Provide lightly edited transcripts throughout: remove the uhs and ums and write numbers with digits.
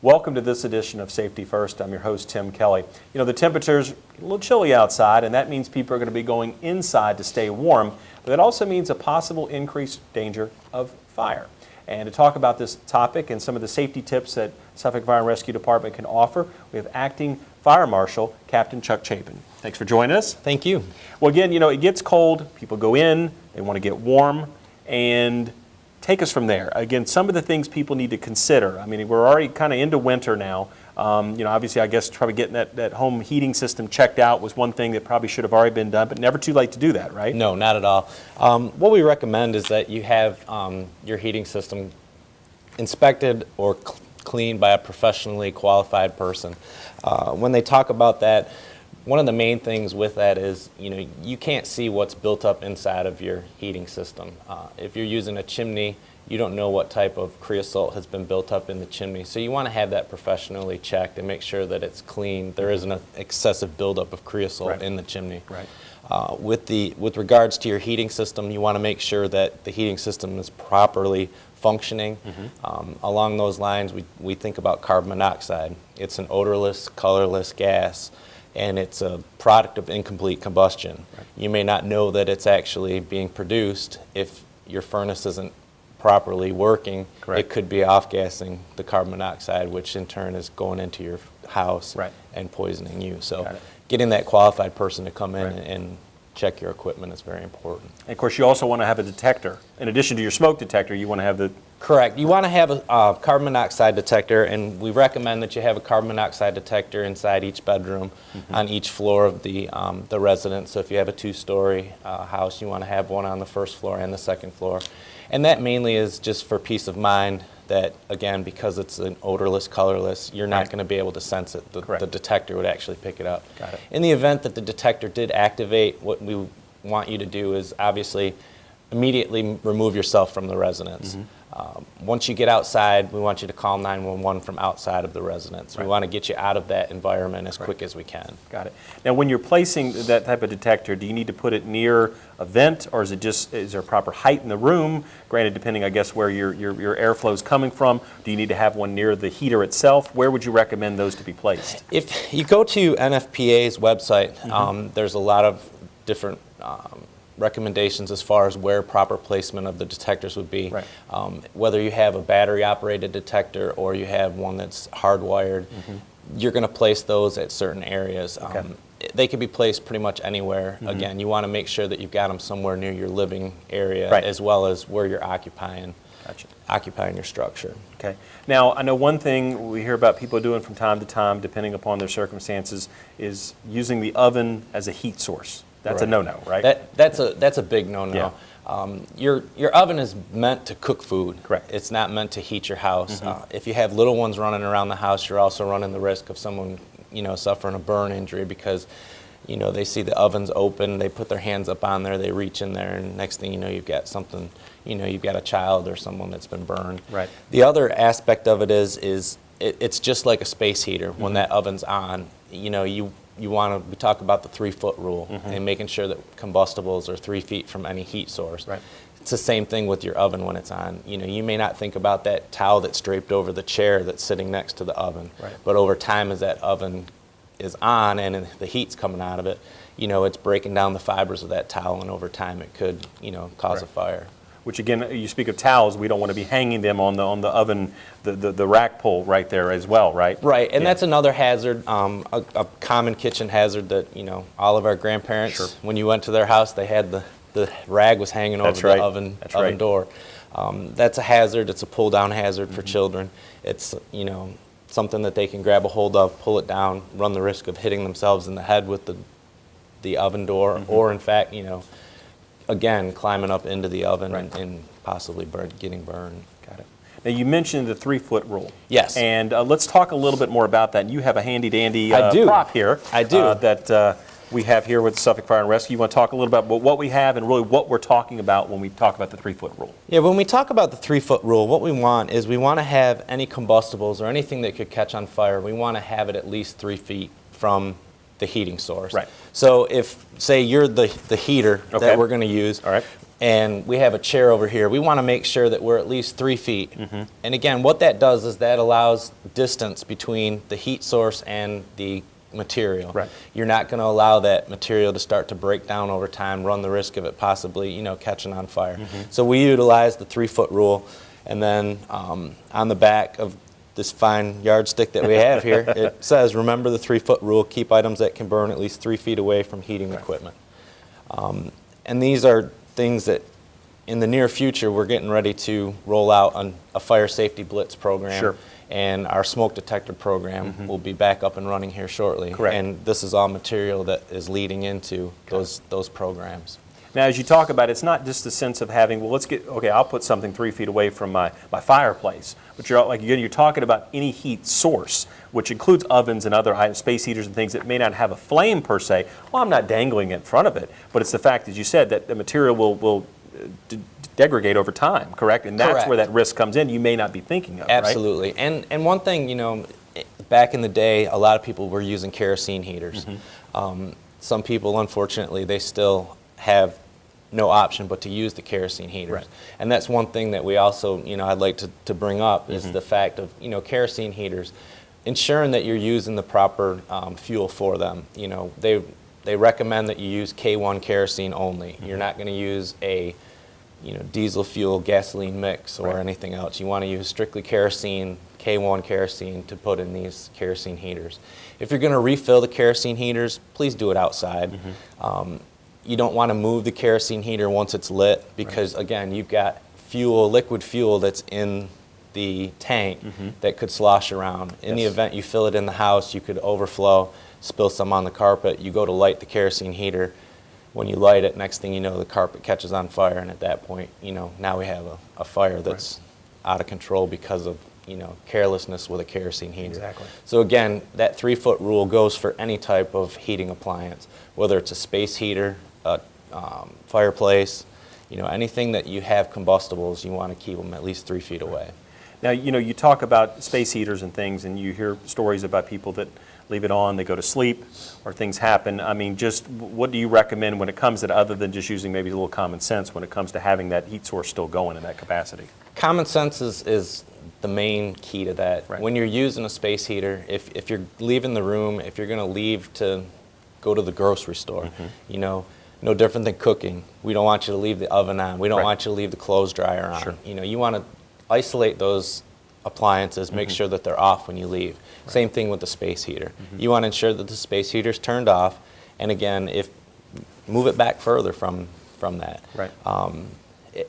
Welcome to this edition of Safety First. I'm your host, Tim Kelly. You know, the temperature's a little chilly outside, and that means people are going to be going inside to stay warm, but that also means a possible increased danger of fire. And to talk about this topic and some of the safety tips that Suffolk Fire and Rescue Department can offer, we have Acting Fire Marshal Captain Chuck Chapin. Thanks for joining us. Thank you. Well, again, you know, it gets cold, people go in, they want to get warm, and take us from there. Again, some of the things people need to consider. I mean, we're already kind of into winter now. You know, obviously, I guess probably getting that home heating system checked out was one thing that probably should have already been done, but never too late to do that, right? No, not at all. What we recommend is that you have your heating system inspected or cleaned by a professionally qualified person. When they talk about that, one of the main things with that is, you know, you can't see what's built up inside of your heating system. If you're using a chimney, you don't know what type of creosote has been built up in the chimney. So you want to have that professionally checked and make sure that it's clean. There isn't an excessive buildup of creosote in the chimney. Right. With regards to your heating system, you want to make sure that the heating system is properly functioning. Along those lines, we think about carbon monoxide. It's an odorless, colorless gas, and it's a product of incomplete combustion. Right. You may not know that it's actually being produced if your furnace isn't properly working. Correct. It could be off-gassing the carbon monoxide, which in turn is going into your house and poisoning you. So getting that qualified person to come in and check your equipment is very important. And of course, you also want to have a detector. In addition to your smoke detector, you want to have the... Correct. You want to have a carbon monoxide detector, and we recommend that you have a carbon monoxide detector inside each bedroom on each floor of the residence. So if you have a two-story house, you want to have one on the first floor and the second floor. And that mainly is just for peace of mind that, again, because it's an odorless, colorless, you're not going to be able to sense it. The detector would actually pick it up. Got it. In the event that the detector did activate, what we want you to do is obviously immediately remove yourself from the residence. Once you get outside, we want you to call 911 from outside of the residence. We want to get you out of that environment as quick as we can. Got it. Now, when you're placing that type of detector, do you need to put it near a vent, or is there a proper height in the room? Granted, depending, I guess, where your airflow is coming from, do you need to have one near the heater itself? Where would you recommend those to be placed? If you go to NFPA's website, there's a lot of different recommendations as far as where proper placement of the detectors would be. Right. Whether you have a battery-operated detector or you have one that's hardwired, you're going to place those at certain areas. They can be placed pretty much anywhere. Again, you want to make sure that you've got them somewhere near your living area as well as where you're occupying your structure. Okay. Now, I know one thing we hear about people doing from time to time, depending upon their circumstances, is using the oven as a heat source. That's a no-no, right? That's a big no-no. Yeah. Your oven is meant to cook food. Correct. It's not meant to heat your house. If you have little ones running around the house, you're also running the risk of someone, you know, suffering a burn injury because, you know, they see the oven's open, they put their hands up on there, they reach in there, and next thing you know, you've got something, you know, you've got a child or someone that's been burned. Right. The other aspect of it is it's just like a space heater. When that oven's on, you know, we talk about the 3-foot rule and making sure that combustibles are 3 feet from any heat source. Right. It's the same thing with your oven when it's on. You know, you may not think about that towel that's draped over the chair that's sitting next to the oven, but over time as that oven is on and the heat's coming out of it, you know, it's breaking down the fibers of that towel, and over time it could, you know, cause a fire. Which again, you speak of towels, we don't want to be hanging them on the oven, the rack pole right there as well, right? Right, and that's another hazard, a common kitchen hazard that, you know, all of our grandparents, when you went to their house, they had the rag was hanging over the oven door. That's a hazard. It's a pull-down hazard for children. It's, you know, something that they can grab a hold of, pull it down, run the risk of hitting themselves in the head with the oven door, or in fact, you know, again, climbing up into the oven and possibly getting burned. Got it. Now, you mentioned the 3-foot rule. Yes. And let's talk a little bit more about that. You have a handy-dandy prop here. I do. That we have here with Suffolk Fire and Rescue. You want to talk a little about what we have and really what we're talking about when we talk about the 3-foot rule? Yeah, when we talk about the 3-foot rule, what we want is we want to have any combustibles or anything that could catch on fire, we want to have it at least 3 feet from the heating source. Right. So if, say, you're the heater that we're going to use, and we have a chair over here, we want to make sure that we're at least 3 feet. And again, what that does is that allows distance between the heat source and the material. Right. You're not going to allow that material to start to break down over time, run the risk of it possibly, catching on fire. So we utilize the 3-foot rule, and then on the back of this fine yardstick that we have here, it says, remember the 3-foot rule, keep items that can burn at least 3 feet away from heating equipment. And these are things that in the near future we're getting ready to roll out on a fire safety blitz program. Sure. And our smoke detector program will be back up and running here shortly. Correct. And this is all material that is leading into those programs. Now, as you talk about it, it's not just the sense of having, well, okay, I'll put something 3 feet away from my fireplace. But you're talking about any heat source, which includes ovens and other items, space heaters and things that may not have a flame per se. Well, I'm not dangling in front of it, but it's the fact, as you said, that the material will degrade over time, correct? And that's Correct. where that risk comes in you may not be thinking of, Absolutely. right? And one thing, back in the day, a lot of people were using kerosene heaters. Some people, unfortunately, they still have no option but to use the kerosene heaters. Right. And that's one thing that we also, I'd like to bring up is the fact of, kerosene heaters, ensuring that you're using the proper fuel for them. They recommend that you use K1 kerosene only. You're not going to use a diesel fuel gasoline mix or Right. anything else. You want to use strictly kerosene, K1 kerosene to put in these kerosene heaters. If you're going to refill the kerosene heaters, please do it outside. You don't want to move the kerosene heater once it's lit because, again, you've got liquid fuel that's in the tank that could slosh around. In the Yes. event you fill it in the house, you could overflow, spill some on the carpet. You go to light the kerosene heater. When you light it, next thing you know, the carpet catches on fire, and at that point, now we have a fire that's out of control because of, carelessness with a kerosene heater. Exactly. So again, that 3-foot rule goes for any type of heating appliance, whether it's a space heater, a fireplace, anything that you have combustibles, you want to keep them at least 3 feet away. Now, you talk about space heaters and things, and you hear stories about people that leave it on, they go to sleep, or things happen. I mean, just what do you recommend when it comes to, other than just using maybe a little common sense, when it comes to having that heat source still going in that capacity? Common sense is the main key to that. Right. When you're using a space heater, if you're leaving the room, if you're going to leave to go to the grocery store, no different than cooking. We don't want you to leave the oven on. We don't Right. want you to leave the clothes dryer on. Sure. You want to isolate those appliances, make sure that they're off when you leave. Right. Same thing with the space heater. You want to ensure that the space heater's turned off, and again, move it back further from that. Right.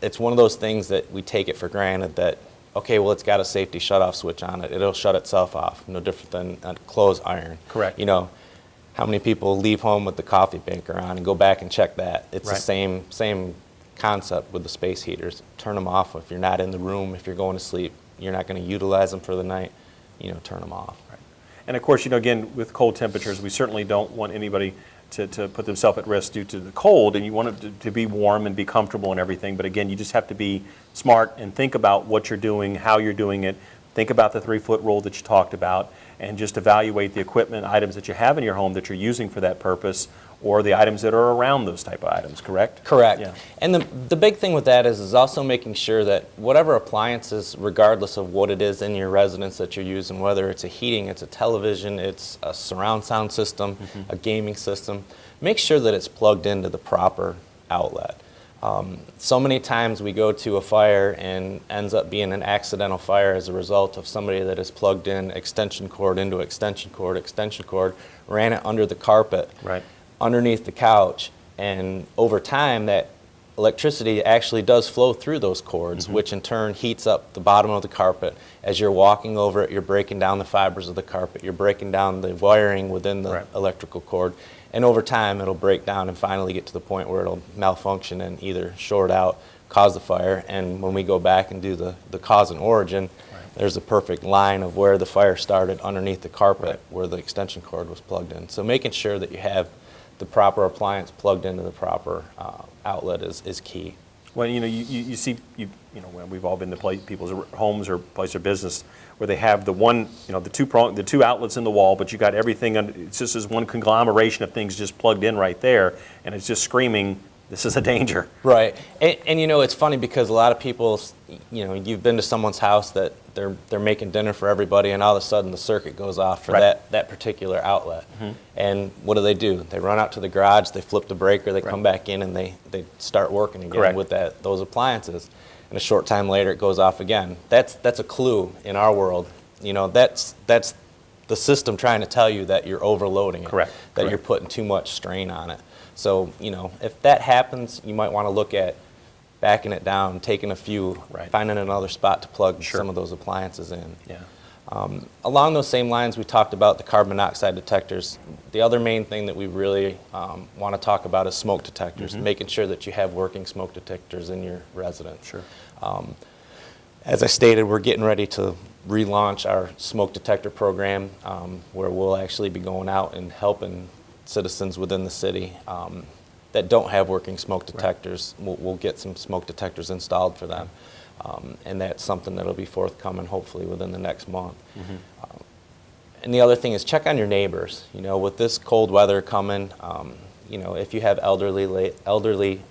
It's one of those things that we take it for granted that, okay, well, it's got a safety shut-off switch on it. It'll shut itself off, no different than a clothes iron. Correct. How many people leave home with the coffee maker on and go back and check that? It's Right. the same concept with the space heaters. Turn them off if you're not in the room, if you're going to sleep. You're not going to utilize them for the night, turn them off. Right. And of course, again, with cold temperatures, we certainly don't want anybody to put themselves at risk due to the cold, and you want it to be warm and be comfortable and everything. But again, you just have to be smart and think about what you're doing, how you're doing it. Think about the 3-foot rule that you talked about, and just evaluate the equipment items that you have in your home that you're using for that purpose, or the items that are around those type of items, correct? Correct. Yeah. And the big thing with that is also making sure that whatever appliances, regardless of what it is in your residence that you're using, whether it's a heating, it's a television, it's a surround sound system, a gaming system, make sure that it's plugged into the proper outlet. So many times we go to a fire and ends up being an accidental fire as a result of somebody that has plugged in extension cord into extension cord, ran it under the carpet, Right. underneath the couch, and over time that electricity actually does flow through those cords, which in turn heats up the bottom of the carpet. As you're walking over it, you're breaking down the fibers of the carpet, you're breaking down the wiring within the Right. electrical cord, and over time it'll break down and finally get to the point where it'll malfunction and either short out, cause the fire, and when we go back and do the cause and origin, there's a perfect line of where the fire started underneath the carpet, Right. where the extension cord was plugged in. So making sure that you have the proper appliance plugged into the proper outlet is key. Well, you see, when we've all been to people's homes or place of business where they have the one, the two outlets in the wall, but you got everything. It's just this one conglomeration of things just plugged in right there, and it's just screaming this is a danger. Right. And it's funny because a lot of people, you've been to someone's house that they're making dinner for everybody, and all of a sudden the circuit goes off for Right. that particular outlet. And what do? They run out to the garage, they flip the breaker, they come back in, and they start working again Correct. with those appliances. And a short time later, it goes off again. That's a clue in our world. That's the system trying to tell you that you're overloading it, Correct. that Correct. you're putting too much strain on it. So, if that happens, you might want to look at backing it down, taking a few, Right. finding another spot to plug Sure. some of those appliances in. Yeah. Along those same lines, we talked about the carbon monoxide detectors. The other main thing that we really want to talk about is smoke detectors, making sure that you have working smoke detectors in your residence. Sure. As I stated, we're getting ready to relaunch our smoke detector program, where we'll actually be going out and helping citizens within the city that don't have working smoke detectors. We'll get some smoke detectors installed for them. And that's something that'll be forthcoming hopefully within the next month. And the other thing is check on your neighbors. With this cold weather coming, if you have elderly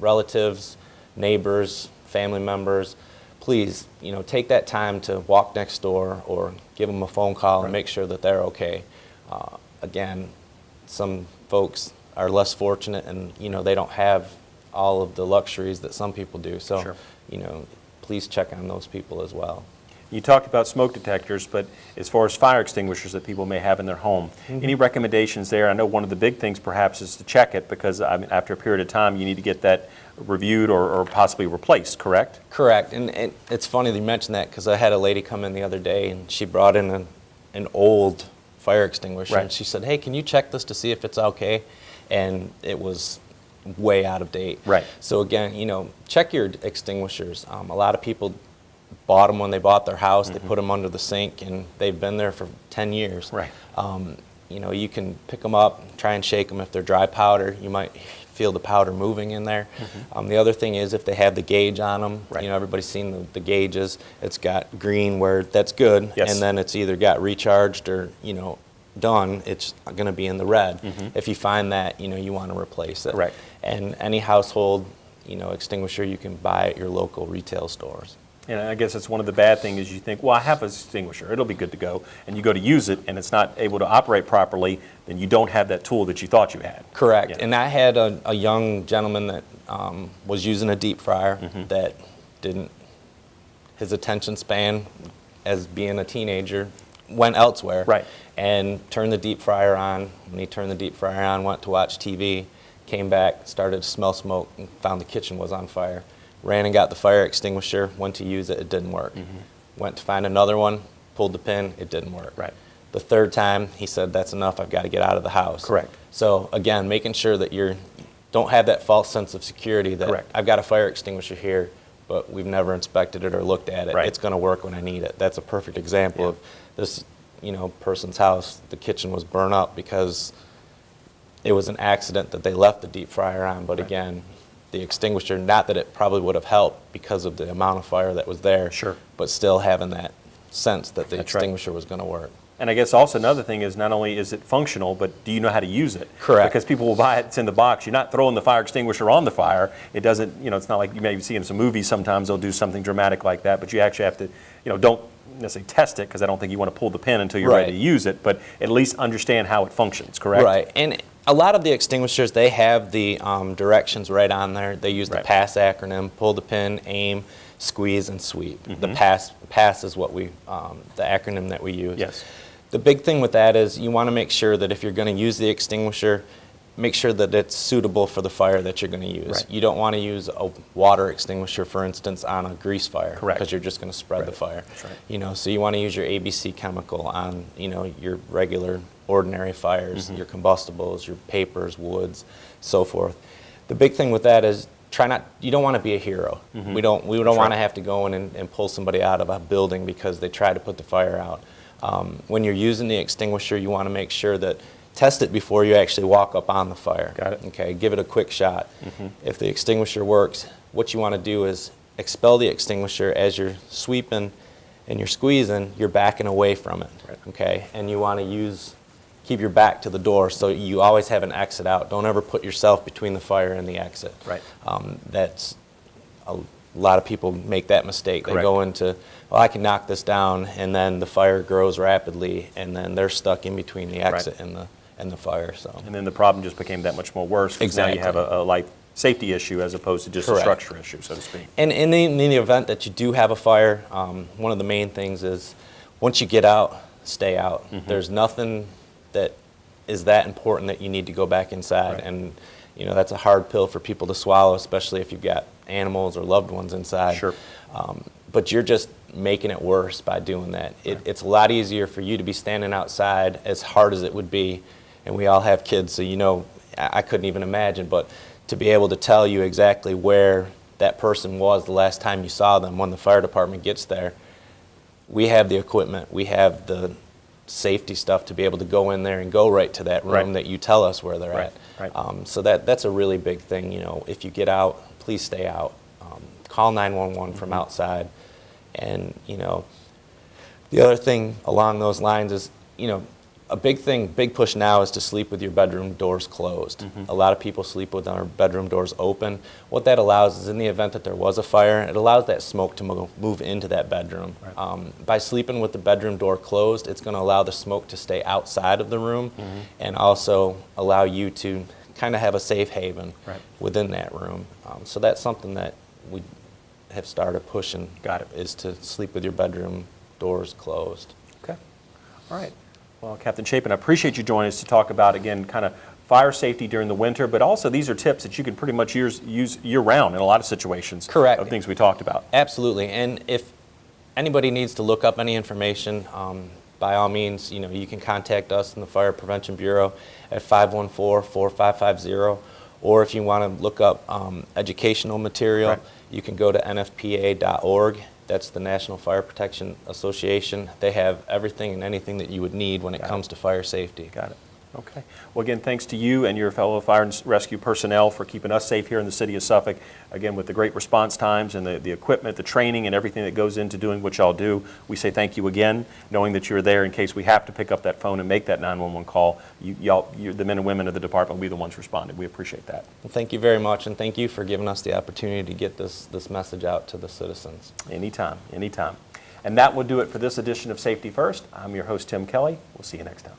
relatives, neighbors, family members, please, take that time to walk next door or give them a phone call and make sure that they're okay. Again, some folks are less fortunate and, they don't have all of the luxuries that some people do. So, Sure. Please check on those people as well. You talked about smoke detectors, but as far as fire extinguishers that people may have in their home, any recommendations there? I know one of the big things perhaps is to check it because after a period of time you need to get that reviewed or possibly replaced, correct? Correct. And it's funny that you mentioned that because I had a lady come in the other day and she brought in an old fire extinguisher. Right. And she said, hey, can you check this to see if it's okay? And it was way out of date. Right. So again, check your extinguishers. A lot of people bought them when they bought their house. They put them under the sink and they've been there for 10 years. Right. You can pick them up, try and shake them. If they're dry powder, you might feel the powder moving in there. The other thing is if they have the gauge on them, Right. Everybody's seen the gauges. It's got green where that's good, Yes. and then it's either got recharged or, done, it's going to be in the red. If you find that, you want to replace it. Correct. And any household, extinguisher you can buy at your local retail stores. And I guess it's one of the bad things is you think, well, I have an extinguisher, it'll be good to go, and you go to use it and it's not able to operate properly, then you don't have that tool that you thought you had. Correct. Yeah. And I had a young gentleman that was using a deep fryer that his attention span as being a teenager went elsewhere. Right. And turned the deep fryer on. When he turned the deep fryer on, went to watch TV, came back, started to smell smoke, and found the kitchen was on fire. Ran and got the fire extinguisher, went to use it, it didn't work. Went to find another one, pulled the pin, it didn't work. Right. The third time, he said, that's enough, I've got to get out of the house. Correct. So again, making sure that don't have that false sense of security that Correct. I've got a fire extinguisher here, but we've never inspected it or looked at it. Right. It's going to work when I need it. That's a perfect example of this, person's house. The kitchen was burned up because it was an accident that they left the deep fryer on. But Right. again, the extinguisher, not that it probably would have helped because of the amount of fire that was there. Sure. But still having that sense that the That's right. extinguisher was going to work. And I guess also another thing is not only is it functional, but do you know how to use it? Correct. Because people will buy it, it's in the box. You're not throwing the fire extinguisher on the fire. It doesn't, it's not like you maybe see in some movies sometimes they'll do something dramatic like that, but you actually have to, don't necessarily test it because I don't think you want to pull the pin until you're ready Right. to use it, but at least understand how it functions, correct? Right, and a lot of the extinguishers, they have the directions right on there. They use the Right. PASS acronym: pull the pin, aim, squeeze, and sweep. The Mm-hmm. PASS is what the acronym that we use. Yes. The big thing with that is you want to make sure that if you're going to use the extinguisher, make sure that it's suitable for the fire that you're going to use. Right. You don't want to use a water extinguisher, for instance, on a grease fire. Correct. Because you're just going to spread the Right. fire. That's right. So you want to use your ABC chemical on, your regular, ordinary fires, Mm-hmm. your combustibles, your papers, woods, so forth. The big thing with that is you don't want to be a hero. We don't want to have to go in and pull somebody out of a building because they tried to put the fire out. When you're using the extinguisher, you want to make sure that test it before you actually walk up on the fire. Got it. Okay, give it a quick shot. If the extinguisher works, what you want to do is expel the extinguisher as you're sweeping and you're squeezing, you're backing away from it. Right. Okay, and you want to use keep your back to the door so you always have an exit out. Don't ever put yourself between the fire and the exit. Right. That's a lot of people make that mistake. They Correct. go into, well, I can knock this down, and then the fire grows rapidly, and then they're stuck in between the exit and the fire. So. And then the problem just became that much more worse, because now you have Exactly. a life safety issue as opposed to just a Correct. structure issue, so to speak. And in the event that you do have a fire, one of the main things is once you get out, stay out. There's nothing that is that important that you need to go back inside. Right. And you know, that's a hard pill for people to swallow, especially if you've got animals or loved ones inside. Sure. But you're just making it worse by doing that. It's a lot easier for you to be standing outside, as hard as it would be, and we all have kids, so you know, I couldn't even imagine, but to be able to tell you exactly where that person was the last time you saw them when the fire department gets there, we have the equipment, we have the safety stuff to be able to go in there and go right to that room Right. that you tell us where they're Right, at. right. So that's a really big thing. You know, if you get out, please stay out. Call 911 from outside. And, you know, the other thing along those lines is, you know, a big push now is to sleep with your bedroom doors closed. A lot of people sleep with our bedroom doors open. What that allows is, in the event that there was a fire, it allows that smoke to move into that bedroom. Right. By sleeping with the bedroom door closed, it's going to allow the smoke to stay outside of the room and also allow you to kind of have a safe haven Right. within that room. So that's something that we have started pushing. Got it. Is to sleep with your bedroom doors closed. Okay. All right. Well, Captain Chapin, I appreciate you joining us to talk about, again, kind of fire safety during the winter, but also these are tips that you can pretty much use year-round in a lot of situations. Correct. Of things we talked about. Absolutely. And if anybody needs to look up any information, by all means, you know, you can contact us in the Fire Prevention Bureau at 514-4550. Or if you want to look up educational material, Right. you can go to nfpa.org. That's the National Fire Protection Association. They have everything and anything that you would need when it comes to fire safety. Got it. Okay. Well, again, thanks to you and your fellow fire and rescue personnel for keeping us safe here in the city of Suffolk. Again, with the great response times and the equipment, the training, and everything that goes into doing what y'all do, we say thank you again, knowing that you're there in case we have to pick up that phone and make that 911 call. The men and women of the department will be the ones responding. We appreciate that. Well, thank you very much, and thank you for giving us the opportunity to get this message out to the citizens. Anytime, anytime. And that will do it for this edition of Safety First. I'm your host, Tim Kelly. We'll see you next time.